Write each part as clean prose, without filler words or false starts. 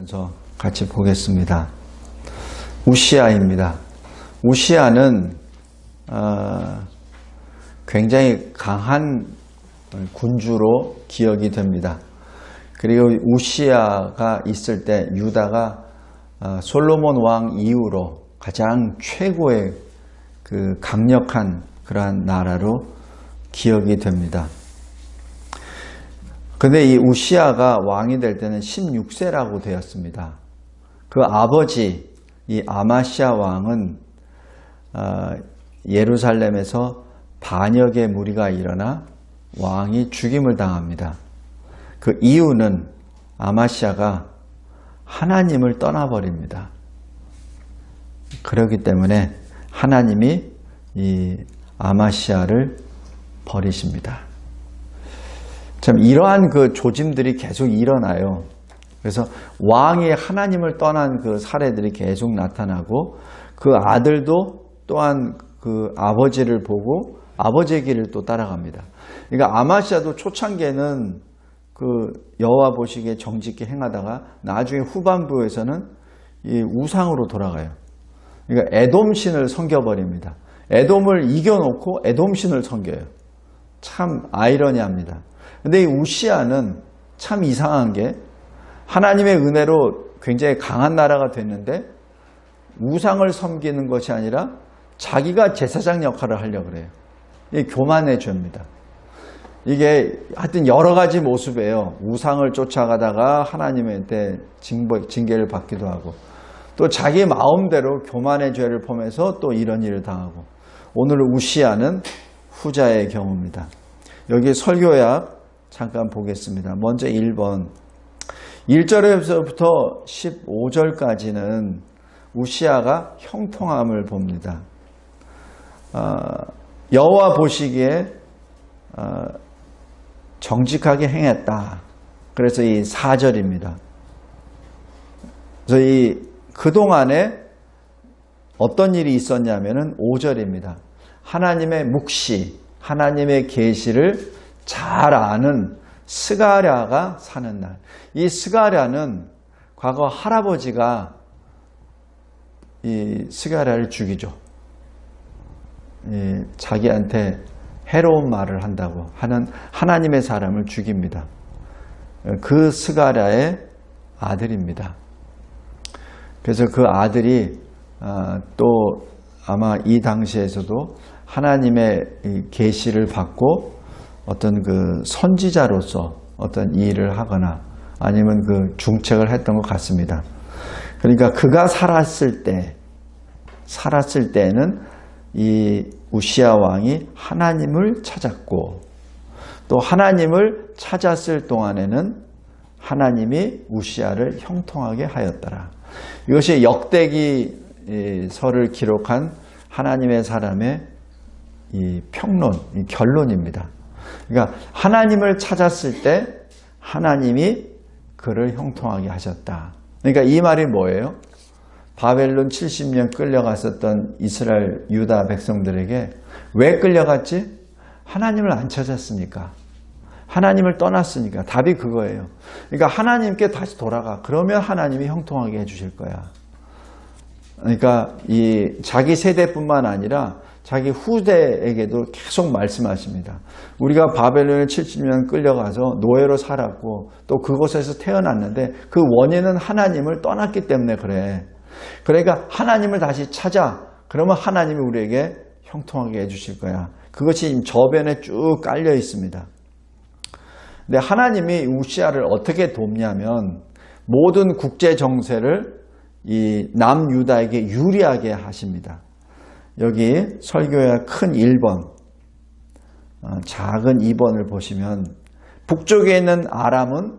보면서 같이 보겠습니다. 우시아입니다. 우시아는 굉장히 강한 군주로 기억이 됩니다. 그리고 우시아가 있을 때 유다가 솔로몬 왕 이후로 가장 최고의 그 강력한 그러한 나라로 기억이 됩니다. 근데 이 우시아가 왕이 될 때는 16세라고 되었습니다. 그 아버지 이 아마시아 왕은 예루살렘에서 반역의 무리가 일어나 왕이 죽임을 당합니다. 그 이유는 아마시아가 하나님을 떠나버립니다. 그렇기 때문에 하나님이 이 아마시아를 버리십니다. 참 이러한 그 조짐들이 계속 일어나요. 그래서 왕이 하나님을 떠난 그 사례들이 계속 나타나고 그 아들도 또한 그 아버지를 보고 아버지의 길을 또 따라갑니다. 그러니까 아마시아도 초창기에는 그 여호와 보시기에 정직히 행하다가 나중에 후반부에서는 이 우상으로 돌아가요. 그러니까 에돔신을 섬겨버립니다. 에돔을 이겨놓고 에돔신을 섬겨요. 참 아이러니합니다. 근데 이 우시아는 참 이상한 게 하나님의 은혜로 굉장히 강한 나라가 됐는데 우상을 섬기는 것이 아니라 자기가 제사장 역할을 하려고 그래요. 이게 교만의 죄입니다. 이게 하여튼 여러 가지 모습이에요. 우상을 쫓아가다가 하나님한테 징계를 받기도 하고 또 자기 마음대로 교만의 죄를 범해서 또 이런 일을 당하고 오늘 우시아는 후자의 경우입니다. 여기 설교약 잠깐 보겠습니다. 먼저 1번 1절에서부터 15절까지는 우시아가 형통함을 봅니다. 여호와 보시기에 정직하게 행했다. 그래서 이 4절입니다. 그래서 그동안에 어떤 일이 있었냐면은 5절입니다. 하나님의 묵시, 하나님의 계시를 잘 아는 스가랴가 사는 날. 이 스가랴는 과거 할아버지가 이 스가랴를 죽이죠. 자기한테 해로운 말을 한다고 하는 하나님의 사람을 죽입니다. 그 스가랴의 아들입니다. 그래서 그 아들이 또 아마 이 당시에서도 하나님의 계시를 받고 어떤 그 선지자로서 어떤 일을 하거나 아니면 그 중책을 했던 것 같습니다. 그러니까 그가 살았을 때에는 이 우시아 왕이 하나님을 찾았고 또 하나님을 찾았을 동안에는 하나님이 우시아를 형통하게 하였더라. 이것이 역대기서를 기록한 하나님의 사람의 이 평론, 이 결론입니다. 그러니까 하나님을 찾았을 때 하나님이 그를 형통하게 하셨다. 그러니까 이 말이 뭐예요? 바벨론 70년 끌려갔었던 이스라엘 유다 백성들에게 왜 끌려갔지? 하나님을 안 찾았으니까. 하나님을 떠났으니까. 답이 그거예요. 그러니까 하나님께 다시 돌아가. 그러면 하나님이 형통하게 해주실 거야. 그러니까 이 자기 세대뿐만 아니라 자기 후대에게도 계속 말씀하십니다. 우리가 바벨론에 70년 끌려가서 노예로 살았고 또 그곳에서 태어났는데 그 원인은 하나님을 떠났기 때문에 그래. 그러니까 하나님을 다시 찾아. 그러면 하나님이 우리에게 형통하게 해주실 거야. 그것이 저변에 쭉 깔려 있습니다. 근데 하나님이 우시아를 어떻게 돕냐면 모든 국제 정세를 이 남유다에게 유리하게 하십니다. 여기 설교의 큰 1번, 작은 2번을 보시면 북쪽에 있는 아람은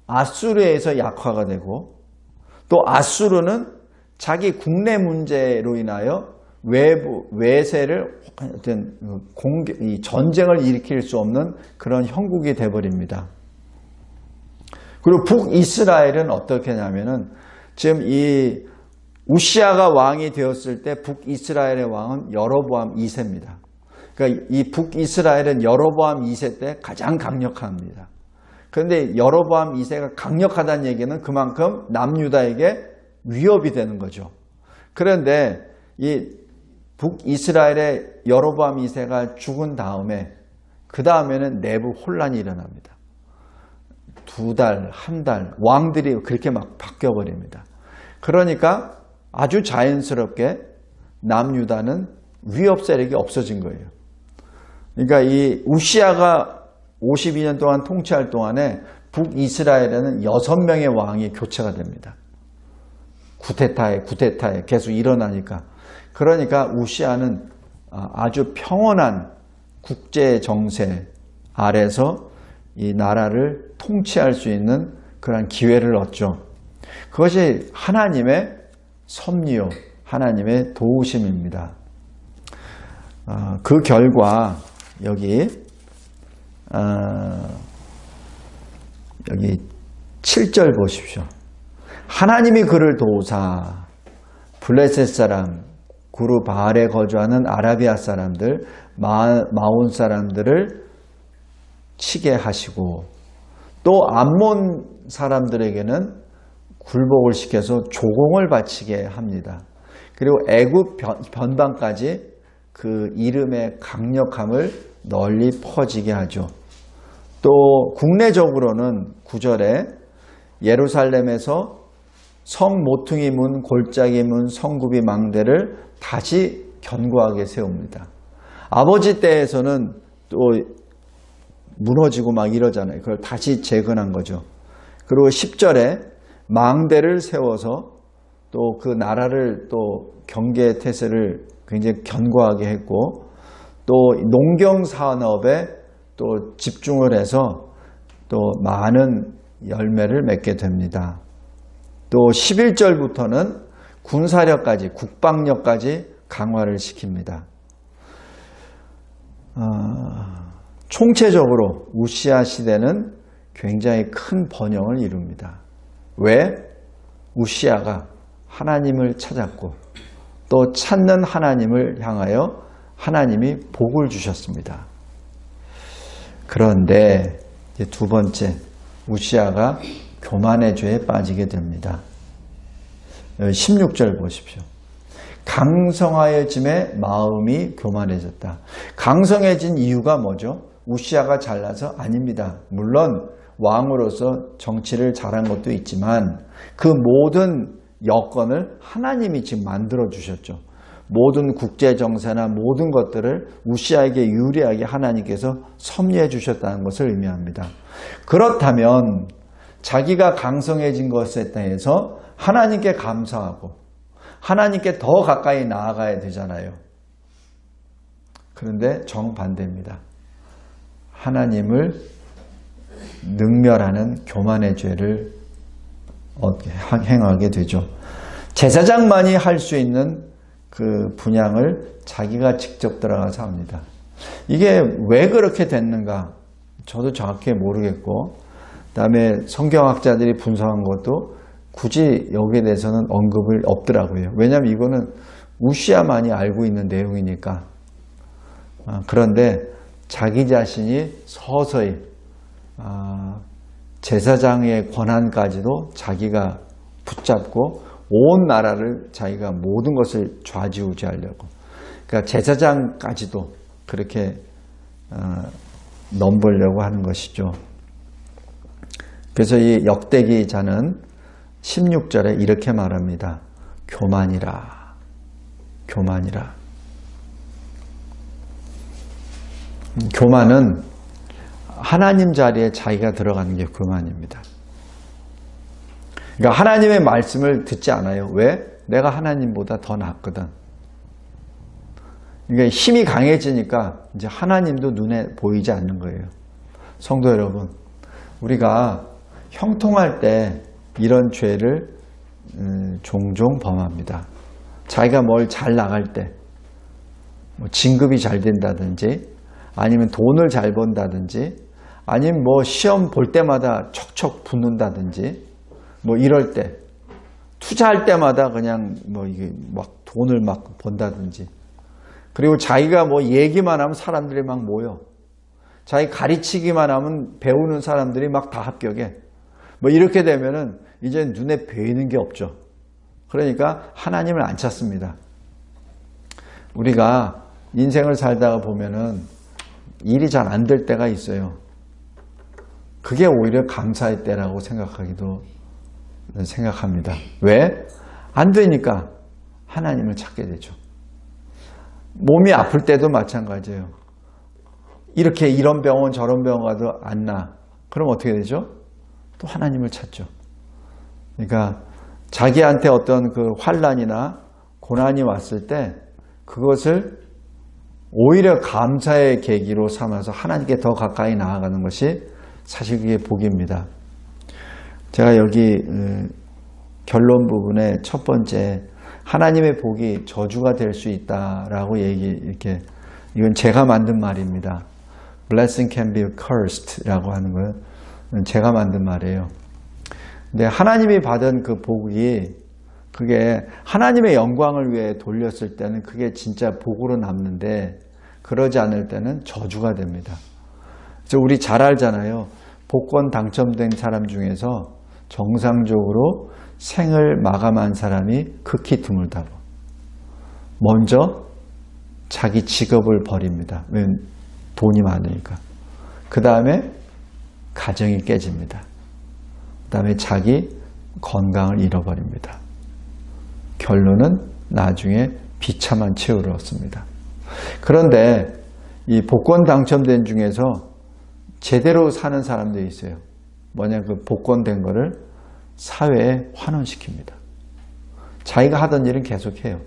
아수르에서 약화가 되고 또 아수르는 자기 국내 문제로 인하여 외세를 전쟁을 일으킬 수 없는 그런 형국이 되어버립니다. 그리고 북이스라엘은 어떻게 하냐면은 지금 이 우시아가 왕이 되었을 때 북이스라엘의 왕은 여로보암 2세입니다. 그러니까 이 북이스라엘은 여로보암 2세 때 가장 강력합니다. 그런데 여로보암 2세가 강력하다는 얘기는 그만큼 남유다에게 위협이 되는 거죠. 그런데 이 북이스라엘의 여로보암 2세가 죽은 다음에 그 다음에는 내부 혼란이 일어납니다. 2달, 1달 왕들이 그렇게 막 바뀌어버립니다. 그러니까 아주 자연스럽게 남유다는 위협 세력이 없어진 거예요. 그러니까 이 우시아가 52년 동안 통치할 동안에 북이스라엘에는 6명의 왕이 교체가 됩니다. 구테타에 계속 일어나니까. 그러니까 우시아는 아주 평온한 국제 정세 아래서 이 나라를 통치할 수 있는 그런 기회를 얻죠. 그것이 하나님의 섭리요, 하나님의 도우심입니다. 그 결과 여기 7절 보십시오. 하나님이 그를 도우사 블레셋 사람 구르 바알에 거주하는 아라비아 사람들 마온 사람들을 치게 하시고 또 암몬 사람들에게는 굴복을 시켜서 조공을 바치게 합니다. 그리고 애굽 변방까지 그 이름의 강력함을 널리 퍼지게 하죠. 또 국내적으로는 9절에 예루살렘에서 성 모퉁이 문, 골짜기 문, 성굽이 망대를 다시 견고하게 세웁니다. 아버지 때에서는 또 무너지고 막 이러잖아요. 그걸 다시 재건한 거죠. 그리고 10절에 망대를 세워서 또 그 나라를 또 경계 태세를 굉장히 견고하게 했고 또 농경 산업에 또 집중을 해서 또 많은 열매를 맺게 됩니다. 또 11절부터는 군사력까지 국방력까지 강화를 시킵니다. 총체적으로 우시아 시대는 굉장히 큰 번영을 이룹니다. 왜? 우시아가 하나님을 찾았고 또 찾는 하나님을 향하여 하나님이 복을 주셨습니다. 그런데 이제 두 번째, 우시아가 교만의 죄에 빠지게 됩니다. 16절 보십시오. 강성하여짐에 마음이 교만해졌다. 강성해진 이유가 뭐죠? 우시아가 잘나서 아닙니다. 물론 왕으로서 정치를 잘한 것도 있지만 그 모든 여건을 하나님이 지금 만들어 주셨죠. 모든 국제정세나 모든 것들을 우시아에게 유리하게 하나님께서 섭리해 주셨다는 것을 의미합니다. 그렇다면 자기가 강성해진 것에 대해서 하나님께 감사하고 하나님께 더 가까이 나아가야 되잖아요. 그런데 정반대입니다. 하나님을 능멸하는 교만의 죄를 행하게 되죠. 제사장만이 할 수 있는 그 분향을 자기가 직접 들어가서 합니다. 이게 왜 그렇게 됐는가? 저도 정확히 모르겠고, 그 다음에 성경학자들이 분석한 것도 굳이 여기에 대해서는 언급을 없더라고요. 왜냐하면 이거는 우시아만이 알고 있는 내용이니까. 그런데 자기 자신이 서서히 제사장의 권한까지도 자기가 붙잡고 온 나라를 자기가 모든 것을 좌지우지하려고. 그러니까 제사장까지도 그렇게 넘보려고 하는 것이죠. 그래서 이 역대기자는 16절에 이렇게 말합니다. 교만이라. 교만이라. 교만은 하나님 자리에 자기가 들어가는 게 교만입니다. 그러니까 하나님의 말씀을 듣지 않아요. 왜? 내가 하나님보다 더 낫거든. 그러니까 힘이 강해지니까 이제 하나님도 눈에 보이지 않는 거예요. 성도 여러분, 우리가 형통할 때 이런 죄를 종종 범합니다. 자기가 뭘 잘 나갈 때, 뭐 진급이 잘 된다든지, 아니면 돈을 잘 번다든지, 아니면 뭐 시험 볼 때마다 척척 붙는다든지, 뭐 이럴 때, 투자할 때마다 그냥 뭐 이게 막 돈을 막 번다든지, 그리고 자기가 뭐 얘기만 하면 사람들이 막 모여. 자기 가르치기만 하면 배우는 사람들이 막 다 합격해. 뭐 이렇게 되면은 이제 눈에 보이는 게 없죠. 그러니까 하나님을 안 찾습니다. 우리가 인생을 살다가 보면은 일이 잘 안 될 때가 있어요. 그게 오히려 감사의 때라고 생각합니다. 왜? 안 되니까 하나님을 찾게 되죠. 몸이 아플 때도 마찬가지예요. 이렇게 이런 병원 저런 병원 가도 안 나. 그럼 어떻게 되죠? 또 하나님을 찾죠. 그러니까 자기한테 어떤 그 환난이나 고난이 왔을 때 그것을 오히려 감사의 계기로 삼아서 하나님께 더 가까이 나아가는 것이 사실 그게 복입니다. 제가 여기 결론 부분에 첫 번째 하나님의 복이 저주가 될 수 있다라고 이건 제가 만든 말입니다. Blessing can be cursed라고 하는 건 제가 만든 말이에요. 근데 하나님이 받은 그 복이 그게 하나님의 영광을 위해 돌렸을 때는 그게 진짜 복으로 남는데 그러지 않을 때는 저주가 됩니다. 그래서 우리 잘 알잖아요. 복권 당첨된 사람 중에서 정상적으로 생을 마감한 사람이 극히 드물다고. 먼저 자기 직업을 버립니다. 왜? 돈이 많으니까. 그 다음에 가정이 깨집니다. 그 다음에 자기 건강을 잃어버립니다. 결론은 나중에 비참한 최후를 얻습니다. 그런데 이 복권 당첨된 중에서 제대로 사는 사람들이 있어요. 뭐냐, 그 복권된 거를 사회에 환원시킵니다. 자기가 하던 일은 계속해요.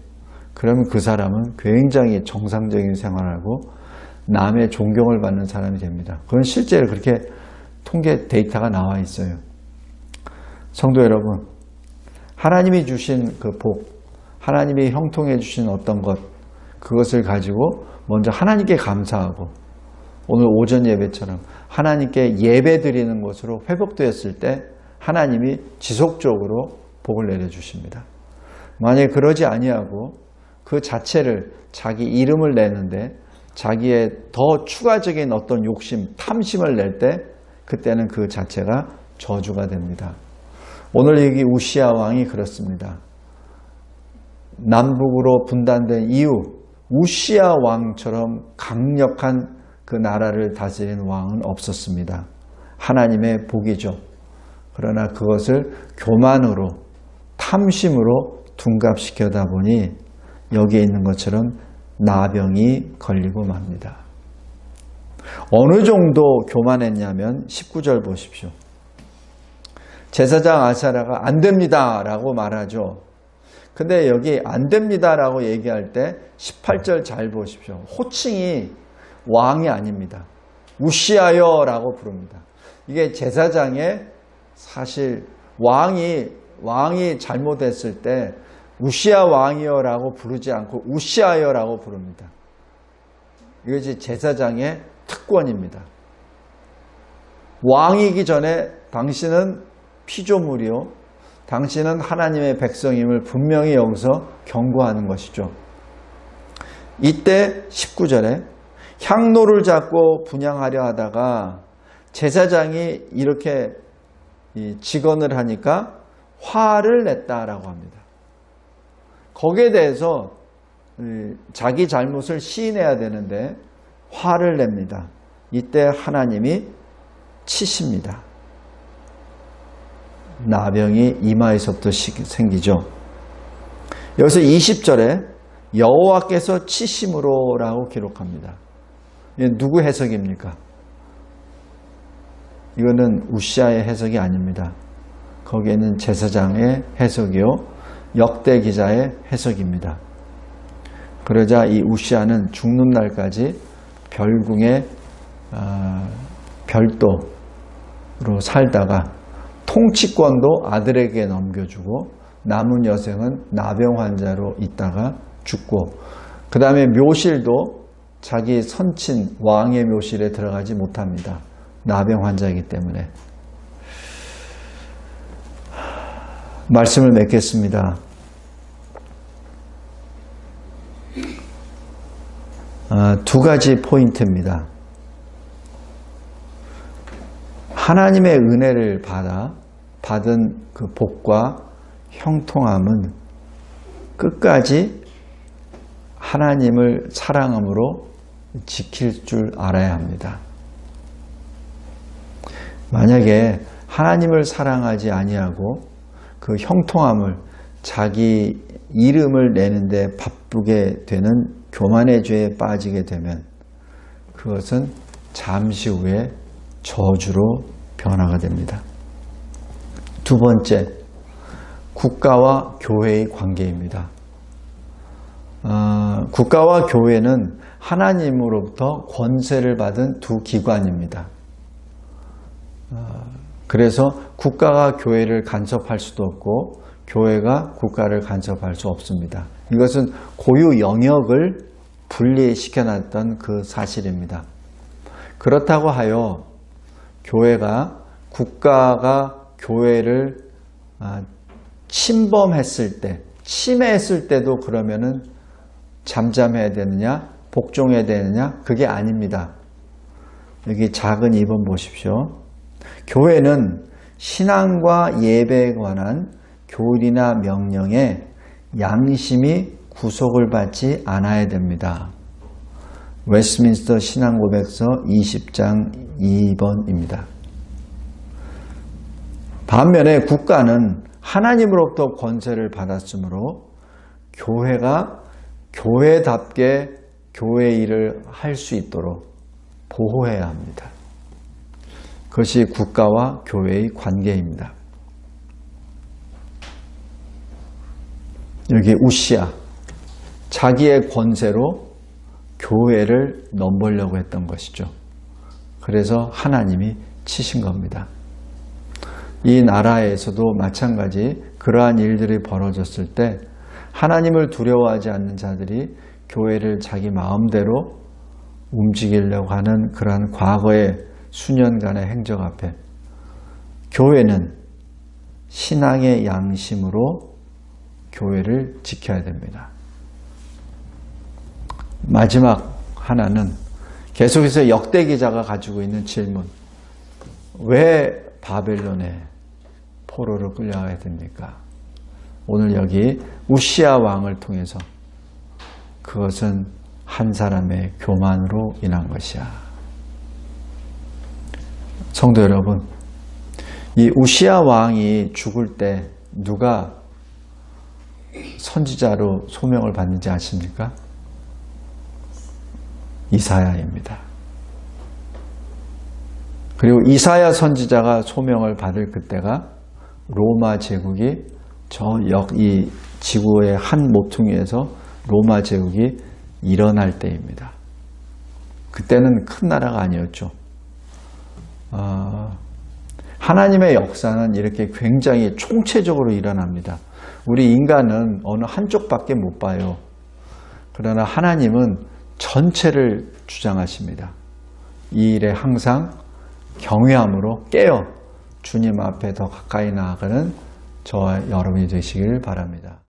그러면 그 사람은 굉장히 정상적인 생활을 하고 남의 존경을 받는 사람이 됩니다. 그건 실제로 그렇게 통계 데이터가 나와 있어요. 성도 여러분, 하나님이 주신 그 복, 하나님이 형통해 주신 어떤 것, 그것을 가지고 먼저 하나님께 감사하고 오늘 오전 예배처럼 하나님께 예배 드리는 것으로 회복되었을 때 하나님이 지속적으로 복을 내려주십니다. 만약에 그러지 아니하고 그 자체를 자기 이름을 내는데 자기의 더 추가적인 어떤 욕심, 탐심을 낼 때 그때는 그 자체가 저주가 됩니다. 오늘 여기 우시야 왕이 그렇습니다. 남북으로 분단된 이후 우시야 왕처럼 강력한 그 나라를 다스리는 왕은 없었습니다. 하나님의 복이죠. 그러나 그것을 교만으로 탐심으로 둔갑시켜다 보니 여기에 있는 것처럼 나병이 걸리고 맙니다. 어느 정도 교만했냐면 19절 보십시오. 제사장 아사랴가 안 됩니다 라고 말하죠. 근데 여기 안 됩니다 라고 얘기할 때 18절 잘 보십시오. 호칭이 왕이 아닙니다. 우시아여 라고 부릅니다. 이게 제사장의 사실 왕이 잘못했을 때 우시아 왕이여 라고 부르지 않고 우시아여 라고 부릅니다. 이것이 제사장의 특권입니다. 왕이기 전에 당신은 피조물이요, 당신은 하나님의 백성임을 분명히 여기서 경고하는 것이죠. 이때 19절에 향로를 잡고 분향하려 하다가 제사장이 이렇게 직언을 하니까 화를 냈다라고 합니다. 거기에 대해서 자기 잘못을 시인해야 되는데 화를 냅니다. 이때 하나님이 치십니다. 나병이 이마에서부터 생기죠. 여기서 20절에 여호와께서 치심으로 라고 기록합니다. 누구 해석입니까? 이거는 우시아의 해석이 아닙니다. 거기에는 제사장의 해석이요, 역대 기자의 해석입니다. 그러자 이 우시아는 죽는 날까지 별궁의 별도로 살다가 통치권도 아들에게 넘겨주고 남은 여생은 나병 환자로 있다가 죽고, 그 다음에 묘실도 자기 선친 왕의 묘실에 들어가지 못합니다. 나병 환자이기 때문에. 말씀을 맺겠습니다. 두 가지 포인트입니다. 하나님의 은혜를 받은 그 복과 형통함은 끝까지 하나님을 사랑함으로 지킬 줄 알아야 합니다. 만약에 하나님을 사랑하지 아니하고 그 형통함을 자기 이름을 내는데 바쁘게 되는 교만의 죄에 빠지게 되면 그것은 잠시 후에 저주로 변화가 됩니다. 두 번째, 국가와 교회의 관계입니다. 국가와 교회는 하나님으로부터 권세를 받은 두 기관입니다. 그래서 국가가 교회를 간섭할 수도 없고 교회가 국가를 간섭할 수 없습니다. 이것은 고유 영역을 분리시켜놨던 그 사실입니다. 그렇다고 하여 국가가 교회를 침범했을 때, 침해했을 때도 그러면은 잠잠해야 되느냐, 복종해야 되느냐, 그게 아닙니다. 여기 작은 2번 보십시오. 교회는 신앙과 예배에 관한 교리나 명령에 양심이 구속을 받지 않아야 됩니다. 웨스트민스터 신앙고백서 20장 2번입니다. 반면에 국가는 하나님으로부터 권세를 받았으므로 교회가 교회답게 교회 일을 할 수 있도록 보호해야 합니다. 그것이 국가와 교회의 관계입니다. 여기 우시야, 자기의 권세로 교회를 넘보려고 했던 것이죠. 그래서 하나님이 치신 겁니다. 이 나라에서도 마찬가지 그러한 일들이 벌어졌을 때 하나님을 두려워하지 않는 자들이 교회를 자기 마음대로 움직이려고 하는 그러한 과거의 수년간의 행적 앞에 교회는 신앙의 양심으로 교회를 지켜야 됩니다. 마지막 하나는 계속해서 역대 기자가 가지고 있는 질문. 왜 바벨론에 포로로 끌려가야 됩니까? 오늘 여기 우시야 왕을 통해서 그것은 한 사람의 교만으로 인한 것이야. 성도 여러분, 이 우시야 왕이 죽을 때 누가 선지자로 소명을 받는지 아십니까? 이사야입니다. 그리고 이사야 선지자가 소명을 받을 그때가 로마 제국이 이 지구의 한 모퉁이에서 로마 제국이 일어날 때입니다. 그때는 큰 나라가 아니었죠. 하나님의 역사는 이렇게 굉장히 총체적으로 일어납니다. 우리 인간은 어느 한쪽밖에 못 봐요. 그러나 하나님은 전체를 주장하십니다. 이 일에 항상 경외함으로 깨어 주님 앞에 더 가까이 나아가는 저와 여러분이 되시길 바랍니다.